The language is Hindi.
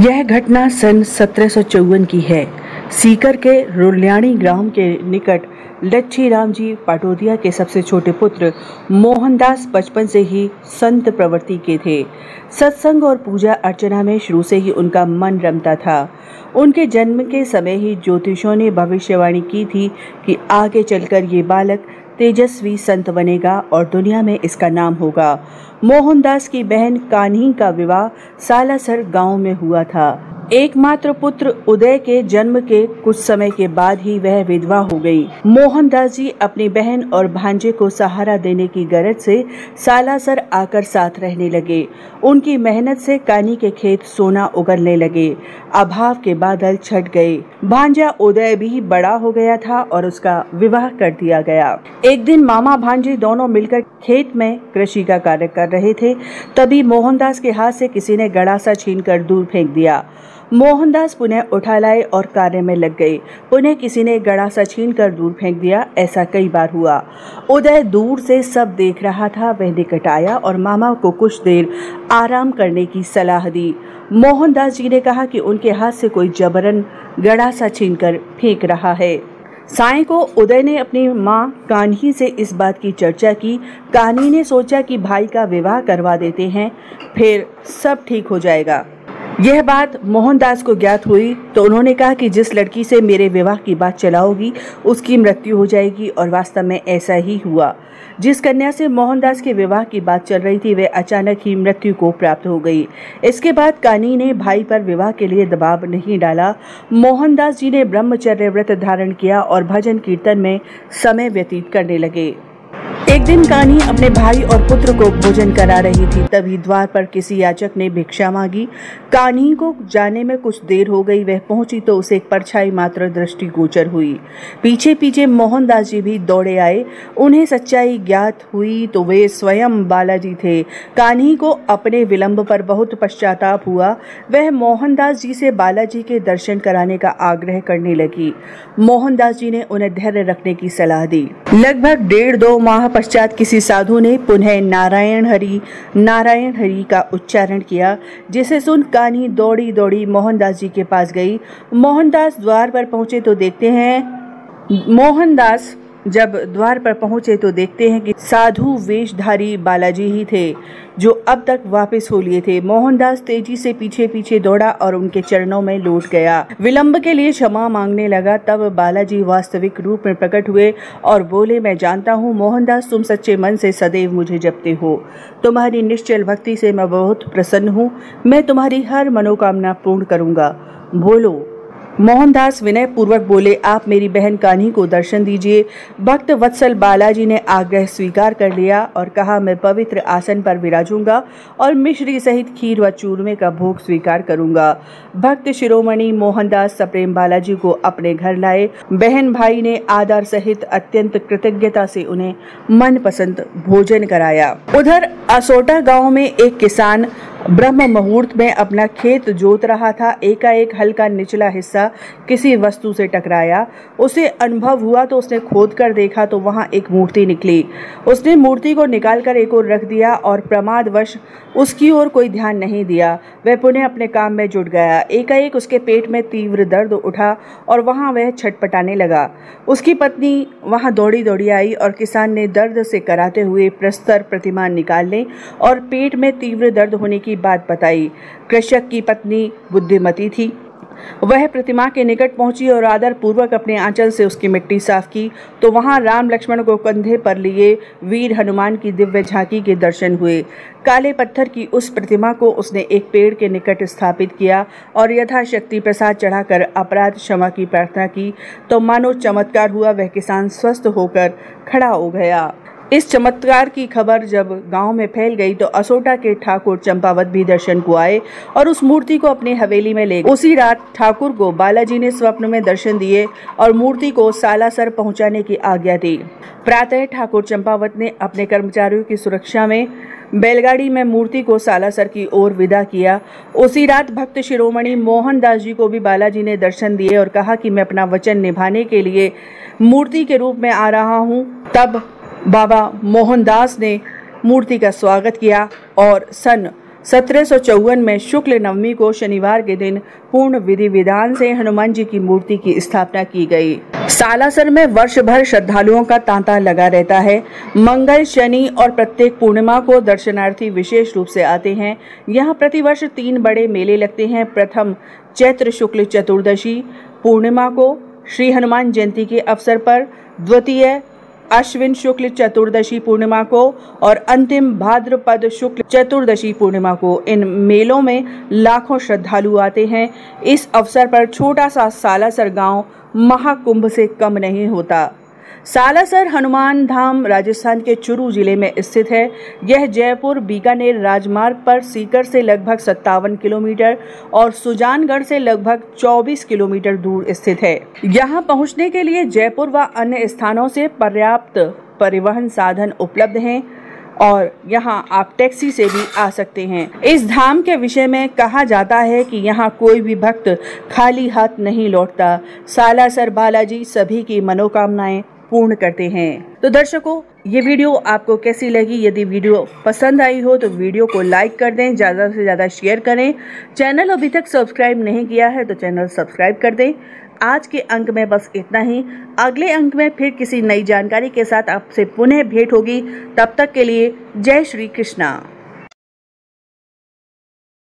यह घटना सन 1754 की है। सीकर के रुल्याणी ग्राम के निकट लच्छी राम जी पाटोदिया के सबसे छोटे पुत्र मोहनदास बचपन से ही संत प्रवृत्ति के थे। सत्संग और पूजा अर्चना में शुरू से ही उनका मन रमता था। उनके जन्म के समय ही ज्योतिषों ने भविष्यवाणी की थी कि आगे चलकर ये बालक तेजस्वी संत बनेगा और दुनिया में इसका नाम होगा। मोहनदास की बहन कान्ही का विवाह सालासर गांव में हुआ था। एकमात्र पुत्र उदय के जन्म के कुछ समय के बाद ही वह विधवा हो गई। मोहनदास जी अपनी बहन और भांजे को सहारा देने की गरज से सालासर आकर साथ रहने लगे। उनकी मेहनत से कान्ही के खेत सोना उगलने लगे। अभाव के बादल छट गए। भांजा उदय भी बड़ा हो गया था और उसका विवाह कर दिया गया। एक दिन मामा भांजे दोनों मिलकर खेत में कृषि का कार्य कर रहे थे। तभी मोहनदास के हाथ से किसी ने गड़ासा छीनकर दूर फेंक दिया। मोहनदास पुनः उठा लाए और कार्य में लग गए। पुनः किसी ने गड़ासा छीनकर दूर फेंक दिया। ऐसा कई बार हुआ। उदय दूर से सब देख रहा था। वह निकट आया और मामा को कुछ देर आराम करने की सलाह दी। मोहनदास जी ने कहा कि उनके हाथ से कोई जबरन गड़ासा छीनकर फेंक रहा है। साईं को उदय ने अपनी माँ कान्ही से इस बात की चर्चा की। कान्ही ने सोचा कि भाई का विवाह करवा देते हैं, फिर सब ठीक हो जाएगा। यह बात मोहनदास को ज्ञात हुई तो उन्होंने कहा कि जिस लड़की से मेरे विवाह की बात चलाओगी उसकी मृत्यु हो जाएगी। और वास्तव में ऐसा ही हुआ। जिस कन्या से मोहनदास के विवाह की बात चल रही थी वह अचानक ही मृत्यु को प्राप्त हो गई। इसके बाद कान्ही ने भाई पर विवाह के लिए दबाव नहीं डाला। मोहनदास जी ने ब्रह्मचर्य व्रत धारण किया और भजन कीर्तन में समय व्यतीत करने लगे। एक दिन कान्ही अपने भाई और पुत्र को भोजन करा रही थी। तभी द्वार पर किसी याचक ने भिक्षा मांगी। कान्ही को जाने में कुछ देर हो गई। वह पहुंची तो उसे एक परछाई मात्र दृष्टि गोचर हुई। पीछे पीछे मोहनदास जी भी दौड़े आए। उन्हें सच्चाई ज्ञात हुई तो वे स्वयं बालाजी थे। कान्ही को अपने विलंब पर बहुत पश्चाताप हुआ। वह मोहनदास जी से बालाजी के दर्शन कराने का आग्रह करने लगी। मोहनदास जी ने उन्हें धैर्य रखने की सलाह दी। लगभग 1.5-2 माह पश्चात किसी साधु ने पुनः नारायण हरि का उच्चारण किया, जिसे सुन कान्ही दौड़ी दौड़ी मोहनदास जी के पास गई। मोहनदास द्वार पर पहुंचे तो देखते हैं कि साधु वेशधारी बालाजी ही थे जो अब तक वापस हो लिए थे। मोहनदास तेजी से पीछे पीछे दौड़ा और उनके चरणों में लौट गया। विलंब के लिए क्षमा मांगने लगा। तब बालाजी वास्तविक रूप में प्रकट हुए और बोले, मैं जानता हूँ मोहनदास, तुम सच्चे मन से सदैव मुझे जपते हो। तुम्हारी निश्चल भक्ति से मैं बहुत प्रसन्न हूँ। मैं तुम्हारी हर मनोकामना पूर्ण करूँगा। बोलो। मोहनदास विनय पूर्वक बोले, आप मेरी बहन कान्ही को दर्शन दीजिए। भक्त वत्सल बालाजी ने आग्रह स्वीकार कर लिया और कहा, मैं पवित्र आसन पर विराजूंगा और मिश्री सहित खीर व चूरमे का भोग स्वीकार करूंगा। भक्त शिरोमणि मोहनदास सप्रेम बालाजी को अपने घर लाए। बहन भाई ने आदर सहित अत्यंत कृतज्ञता से उन्हें मनपसंद भोजन कराया। उधर असोटा गांव में एक किसान ब्रह्म मुहूर्त में अपना खेत जोत रहा था। एकाएक हल्का निचला हिस्सा किसी वस्तु से टकराया। उसे अनुभव हुआ तो उसने खोद कर देखा तो वहां एक मूर्ति निकली। उसने मूर्ति को निकालकर एक ओर रख दिया और प्रमादवश उसकी ओर कोई ध्यान नहीं दिया। वह पुनः अपने काम में जुट गया। एकाएक उसके पेट में तीव्र दर्द उठा और वहां वह छटपटाने लगा। उसकी पत्नी वहां दौड़ी दौड़ी आई और किसान ने दर्द से कराते हुए प्रस्तर प्रतिमा निकालने और पेट में तीव्र दर्द होने की बात बताई। कृषक की पत्नी बुद्धिमती थी। वह प्रतिमा के निकट पहुंची और आदर पूर्वक अपने आंचल से उसकी मिट्टी साफ की तो वहां राम लक्ष्मण को कंधे पर लिए वीर हनुमान की दिव्य झांकी के दर्शन हुए। काले पत्थर की उस प्रतिमा को उसने एक पेड़ के निकट स्थापित किया और यथाशक्ति प्रसाद चढ़ाकर अपराध क्षमा की प्रार्थना की तो मानो चमत्कार हुआ। वह किसान स्वस्थ होकर खड़ा हो गया। इस चमत्कार की खबर जब गांव में फैल गई तो असोटा के ठाकुर चंपावत भी दर्शन को आए और उस मूर्ति को अपनी हवेली में ले गए। उसी रात ठाकुर को बालाजी ने स्वप्न में दर्शन दिए और मूर्ति को सालासर पहुंचाने की आज्ञा दी। प्रातः ठाकुर चंपावत ने अपने कर्मचारियों की सुरक्षा में बैलगाड़ी में मूर्ति को सालासर की ओर विदा किया। उसी रात भक्त शिरोमणि मोहनदास जी को भी बालाजी ने दर्शन दिए और कहा कि मैं अपना वचन निभाने के लिए मूर्ति के रूप में आ रहा हूँ। तब बाबा मोहनदास ने मूर्ति का स्वागत किया और सन 1754 में शुक्ल नवमी को शनिवार के दिन पूर्ण विधि विधान से हनुमान जी की मूर्ति की स्थापना की गई। सालासर में वर्ष भर श्रद्धालुओं का तांता लगा रहता है। मंगल, शनि और प्रत्येक पूर्णिमा को दर्शनार्थी विशेष रूप से आते हैं। यहाँ प्रतिवर्ष 3 बड़े मेले लगते हैं। प्रथम चैत्र शुक्ल चतुर्दशी पूर्णिमा को श्री हनुमान जयंती के अवसर पर, द्वितीय अश्विन शुक्ल चतुर्दशी पूर्णिमा को और अंतिम भाद्रपद शुक्ल चतुर्दशी पूर्णिमा को। इन मेलों में लाखों श्रद्धालु आते हैं। इस अवसर पर छोटा सा सालासर गांव महाकुंभ से कम नहीं होता। सालासर हनुमान धाम राजस्थान के चुरू जिले में स्थित है। यह जयपुर बीकानेर राजमार्ग पर सीकर से लगभग 57 किलोमीटर और सुजानगढ़ से लगभग 24 किलोमीटर दूर स्थित है। यहाँ पहुँचने के लिए जयपुर व अन्य स्थानों से पर्याप्त परिवहन साधन उपलब्ध हैं और यहाँ आप टैक्सी से भी आ सकते हैं। इस धाम के विषय में कहा जाता है कि यहाँ कोई भी भक्त खाली हाथ नहीं लौटता। सालासर बालाजी सभी की मनोकामनाएं पूर्ण करते हैं। तो दर्शकों, ये वीडियो आपको कैसी लगी? यदि वीडियो पसंद आई हो तो वीडियो को लाइक कर दें, ज़्यादा से ज़्यादा शेयर करें। चैनल अभी तक सब्सक्राइब नहीं किया है तो चैनल सब्सक्राइब कर दें। आज के अंक में बस इतना ही। अगले अंक में फिर किसी नई जानकारी के साथ आपसे पुनः भेंट होगी। तब तक के लिए जय श्री कृष्णा।